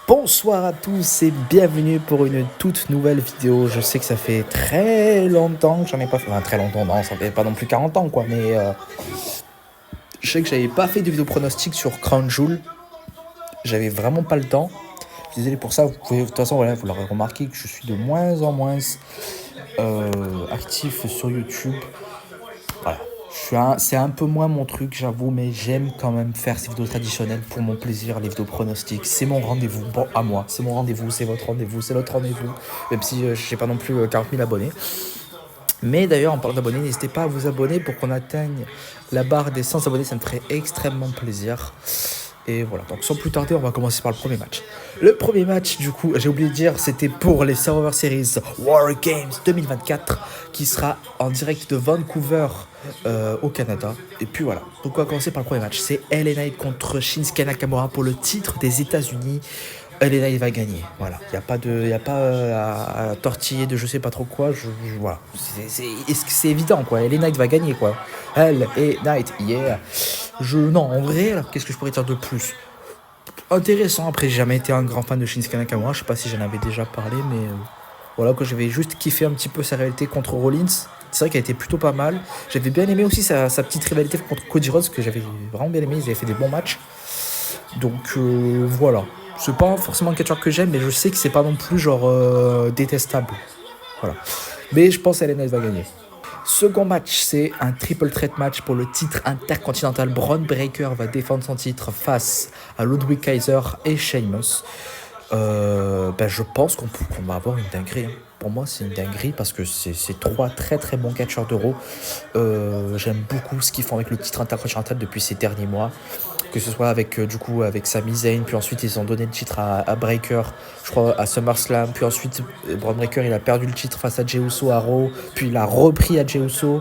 Bonsoir à tous et bienvenue pour une toute nouvelle vidéo. Je sais que ça fait très longtemps que j'en ai pas fait. Enfin, très longtemps, non, ça fait pas non plus 40 ans quoi, mais je sais que j'avais pas fait de vidéo pronostic sur Crown Jewel. J'avais vraiment pas le temps. Désolé pour ça, vous pouvez, de toute façon, voilà, vous l'aurez remarqué que je suis de moins en moins actif sur YouTube. Voilà. C'est un peu moins mon truc, j'avoue, mais j'aime quand même faire ces vidéos traditionnelles pour mon plaisir, les vidéos pronostics. C'est mon rendez-vous, bon, à moi, c'est mon rendez-vous, c'est votre rendez-vous, c'est notre rendez-vous, même si je n'ai pas non plus 40 000 abonnés. Mais d'ailleurs, en parlant d'abonnés, n'hésitez pas à vous abonner pour qu'on atteigne la barre des 100 abonnés, ça me ferait extrêmement plaisir. Et voilà, donc sans plus tarder, on va commencer par le premier match. Le premier match, du coup, j'ai oublié de dire, c'était pour les Survivor Series War Games 2024, qui sera en direct de Vancouver au Canada. Et puis voilà, donc on va commencer par le premier match. C'est LA Knight contre Shinsuke Nakamura pour le titre des États-Unis. LA Knight va gagner, voilà. Il n'y a pas à tortiller de je sais pas trop quoi. Voilà, c'est évident quoi. LA Knight va gagner quoi. LA Knight, yeah. Non, en vrai, alors, qu'est-ce que je pourrais dire de plus? Intéressant, après j'ai jamais été un grand fan de Shinsuke Nakamura, je sais pas si j'en avais déjà parlé, mais voilà, que j'avais juste kiffé un petit peu sa rivalité contre Rollins. C'est vrai qu'elle était plutôt pas mal. J'avais bien aimé aussi sa petite rivalité contre Cody Rhodes, que j'avais vraiment bien aimé, ils avaient fait des bons matchs. Donc voilà, c'est pas forcément un catcheur que j'aime, mais je sais que c'est pas non plus genre détestable. Voilà. Mais je pense que LA Knight va gagner. Second match, c'est un triple threat match pour le titre intercontinental. Bron Breakker va défendre son titre face à Ludwig Kaiser et Sheamus. Je pense qu'on va avoir une dinguerie. Hein. Pour moi, c'est une dinguerie parce que c'est trois très très bons catcheurs d'euros. J'aime beaucoup ce qu'ils font avec le titre intercontinental depuis ces derniers mois. Que ce soit avec avec Sami Zayn, puis ensuite ils ont donné le titre à Breakker, je crois à SummerSlam, puis ensuite Bron Breakker il a perdu le titre face à Jey Uso à Raw, puis il a repris à Jey Uso.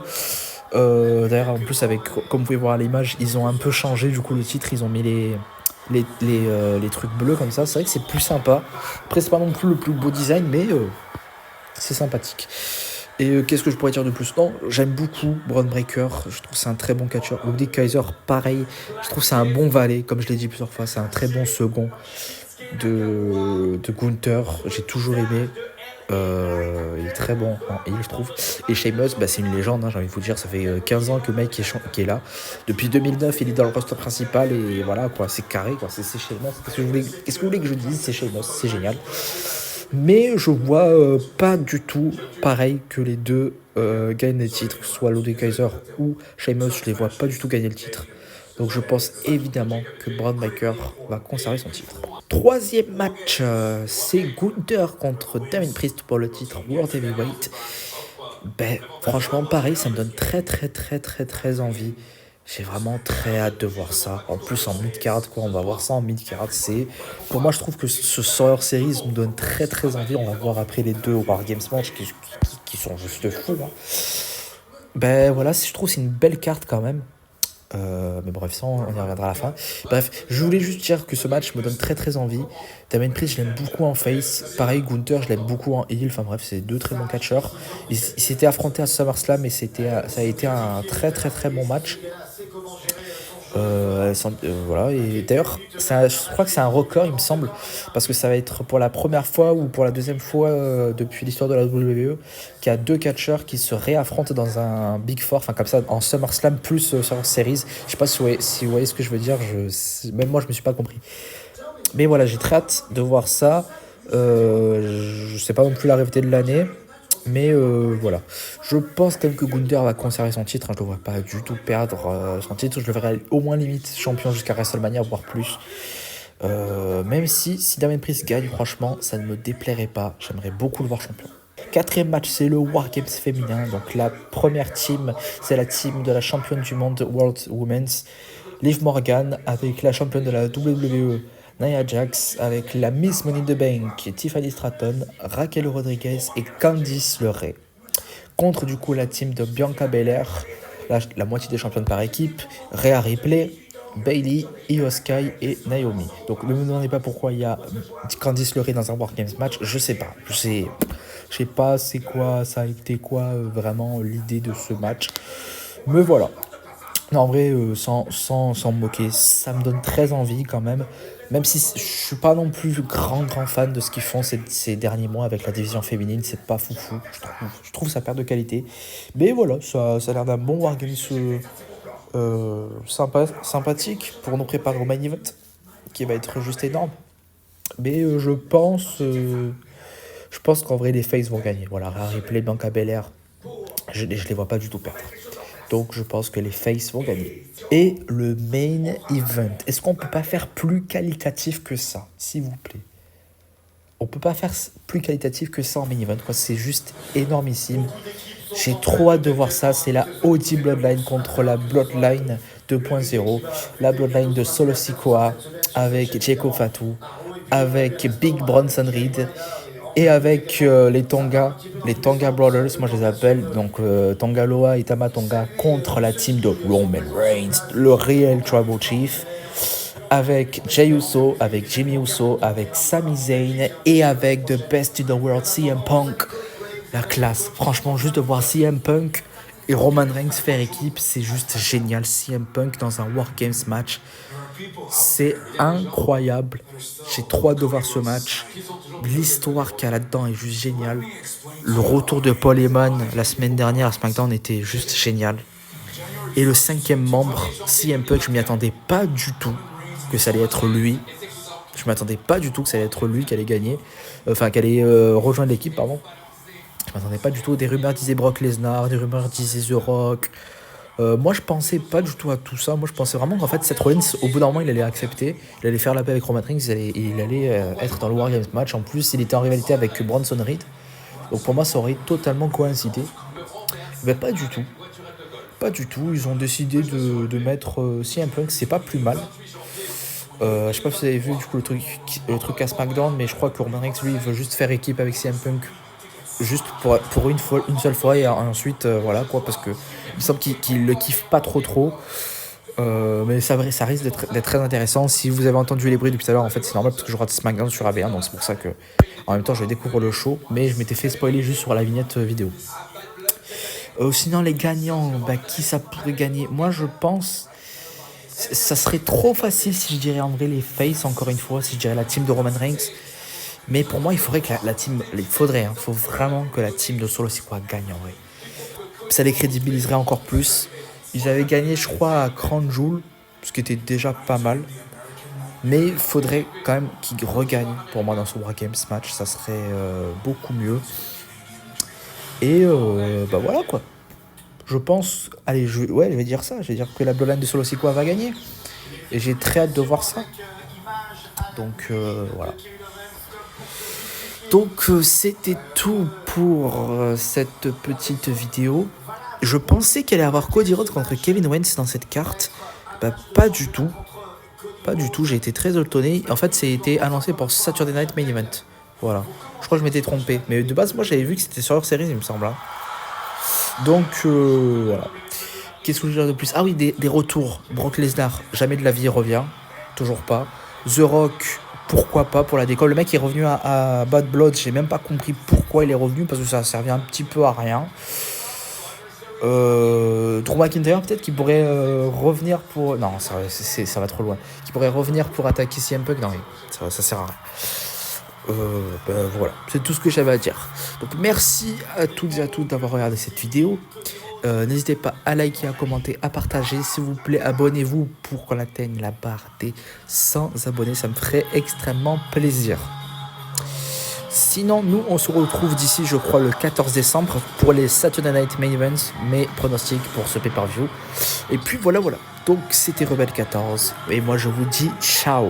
D'ailleurs en plus comme vous pouvez voir à l'image, ils ont un peu changé du coup le titre, ils ont mis les trucs bleus comme ça, c'est vrai que c'est plus sympa. Après c'est pas non plus le plus beau design, mais c'est sympathique. Et qu'est-ce que je pourrais dire de plus? Non, j'aime beaucoup Bron Breakker, je trouve que c'est un très bon catcheur. Ludwig Kaiser, pareil, je trouve que c'est un bon valet, comme je l'ai dit plusieurs fois, c'est un très bon second de Gunther, j'ai toujours aimé. Il est très bon en heel, je trouve. Et Sheamus, c'est une légende, hein, j'ai envie de vous dire, ça fait 15 ans que le mec qui est là. Depuis 2009, il est dans le roster principal et voilà, quoi, c'est carré, quoi, c'est Sheamus. Qu'est-ce que vous voulez que je dise? C'est Sheamus, c'est génial. Mais je vois pas du tout pareil que les deux gagnent les titres, que ce soit Ludwig Kaiser ou Sheamus, je les vois pas du tout gagner le titre. Donc je pense évidemment que Bron Breakker va conserver son titre. Troisième match, c'est Gunther contre Damien Priest pour le titre World Heavyweight. Franchement pareil, ça me donne très envie. J'ai vraiment très hâte de voir ça. En plus en mid-card, quoi, on va voir ça en mid-card. Pour moi, je trouve que ce Survivor Series me donne très envie. On va voir après les deux War Games match qui sont juste fous. Hein. Voilà, je trouve que c'est une belle carte quand même. Mais bref, ça on y reviendra à la fin. Bref, je voulais juste dire que ce match me donne très envie. Damien Priest, je l'aime beaucoup en face. Pareil, Gunther, je l'aime beaucoup en heel. Enfin bref, c'est deux très bons catcheurs. Ils s'étaient affrontés à SummerSlam et ça a été un très bon match. Voilà, et d'ailleurs je crois que c'est un record il me semble, parce que ça va être pour la première fois ou pour la deuxième fois depuis l'histoire de la WWE qu'il y a deux catcheurs qui se réaffrontent dans un Big Four, enfin comme ça en SummerSlam plus sur Series. Je sais pas si vous voyez ce que je veux dire, même moi je me suis pas compris, mais voilà, j'ai très hâte de voir ça. Je sais pas non plus la rivalité de l'année, mais voilà, je pense quand même que Gunther va conserver son titre, hein, je ne le vois pas du tout perdre son titre, je le verrai au moins limite champion jusqu'à WrestleMania, voire plus. Même si Damien Priest gagne, franchement, ça ne me déplairait pas, j'aimerais beaucoup le voir champion. Quatrième match, c'est le War Games féminin, donc la première team, c'est la team de la championne du monde World Women's, Liv Morgan, avec la championne de la WWE, Nia Jax, avec la Miss Money in the Bank, Tiffany Stratton, Raquel Rodriguez et Candice LeRae. Contre du coup la team de Bianca Belair, la moitié des championnes par équipe, Rhea Ripley, Bayley, Io Sky et Naomi. Donc ne me demandez pas pourquoi il y a Candice LeRae dans un War Games match, je sais pas. Je sais pas c'est quoi, ça a été quoi vraiment l'idée de ce match. Mais voilà. Non, en vrai, sans me moquer, ça me donne très envie quand même. Même si je suis pas non plus grand fan de ce qu'ils font ces derniers mois avec la division féminine, c'est pas foufou, je trouve ça perd de qualité. Mais voilà, ça a l'air d'un bon Wargames sympathique pour nous préparer au main event, qui va être juste énorme. Mais je pense qu'en vrai, les Faces vont gagner. Voilà, Rhea Ripley, Bianca Belair, je les vois pas du tout perdre. Donc je pense que les Faces vont gagner. Et le main event. Est-ce qu'on peut pas faire plus qualitatif que ça, s'il vous plaît? On peut pas faire plus qualitatif que ça en main event, quoi. C'est juste énormissime. J'ai trop hâte de voir ça. C'est la OG Bloodline contre la Bloodline 2.0. La Bloodline de Solo Sikoa avec Jericho Fatu, avec Big Bronson Reed et avec les Tonga Brothers, moi je les appelle, donc Tonga Loa et Tama Tonga contre la team de Roman Reigns, le réel Tribal Chief, avec Jey Uso, avec Jimmy Uso, avec Sami Zayn et avec The Best in the World, CM Punk. La classe, franchement, juste de voir CM Punk et Roman Reigns faire équipe, c'est juste génial. CM Punk dans un War Games match, c'est incroyable. J'ai trop hâte de voir ce match. L'histoire qu'il y a là-dedans est juste géniale. Le retour de Paul Heyman la semaine dernière à SmackDown était juste génial. Et le 5e membre, CM Punk, je m'y attendais pas du tout que ça allait être lui. Je m'attendais pas du tout que ça allait être lui qui allait gagner. Enfin, qui allait rejoindre l'équipe, pardon. Je m'attendais pas du tout. Des rumeurs disaient Brock Lesnar, des rumeurs disaient The Rock. Moi, je pensais pas du tout à tout ça. Moi, je pensais vraiment qu'en fait, Seth Rollins, au bout d'un moment, il allait accepter. Il allait faire la paix avec Roman Reigns. Il allait être dans le War Games match. En plus, il était en rivalité avec Bronson Reed. Donc, pour moi, ça aurait totalement coïncidé. Mais pas du tout. Pas du tout. Ils ont décidé de mettre CM Punk. C'est pas plus mal. Je sais pas si vous avez vu du coup le truc à SmackDown, mais je crois que Roman Reigns, lui, il veut juste faire équipe avec CM Punk. Juste pour une seule fois et ensuite voilà quoi, parce que il me semble qu'il le kiffe pas trop, mais ça risque d'être très intéressant. Si vous avez entendu les bruits depuis tout à l'heure, en fait c'est normal parce que je rate SmackDown sur AV1, donc c'est pour ça que en même temps je découvre le show, mais je m'étais fait spoiler juste sur la vignette vidéo. Sinon les gagnants, qui ça pourrait gagner? Moi je pense ça serait trop facile si je dirais en vrai les Faces, encore une fois, si je dirais la team de Roman Reigns. Mais pour moi, il faudrait que la team... faut vraiment que la team de Solo Sikoa gagne en vrai. Ça les crédibiliserait encore plus. Ils avaient gagné, je crois, à Crown Jewel, ce qui était déjà pas mal. Mais il faudrait quand même qu'ils regagnent pour moi dans ce War Games match. Ça serait beaucoup mieux. Et voilà quoi. Je pense... Allez, je vais dire ça. Je vais dire que la Bloodline de Solo Sikoa va gagner. Et j'ai très hâte de voir ça. Donc voilà. Donc c'était tout pour cette petite vidéo. Je pensais qu'il allait y avoir Cody Rhodes contre Kevin Owens dans cette carte. Pas du tout. Pas du tout, j'ai été très étonné. En fait, c'est été annoncé pour Saturday Night Main Event. Voilà. Je crois que je m'étais trompé. Mais de base, moi, j'avais vu que c'était sur leur série, il me semble. Hein. Donc, voilà. Qu'est-ce que je veux dire de plus? Ah oui, des retours. Brock Lesnar, jamais de la vie, il revient. Toujours pas. The Rock... Pourquoi pas pour la décolle. Le mec est revenu à Bad Blood. J'ai même pas compris pourquoi il est revenu, parce que ça servait un petit peu à rien. Drew McIntyre peut-être qui pourrait revenir pour... Non, ça va trop loin. Qui pourrait revenir pour attaquer CM Punk. Non, mais ça sert à rien. Voilà, c'est tout ce que j'avais à dire. Donc merci à toutes et à tous d'avoir regardé cette vidéo. N'hésitez pas à liker, à commenter, à partager. S'il vous plaît, abonnez-vous pour qu'on atteigne la barre des 100 abonnés. Ça me ferait extrêmement plaisir. Sinon, nous, on se retrouve d'ici, je crois, le 14 décembre pour les Saturday Night Main Events, mes pronostics pour ce pay-per-view. Et puis voilà. Donc, c'était Rebelle 14. Et moi, je vous dis ciao.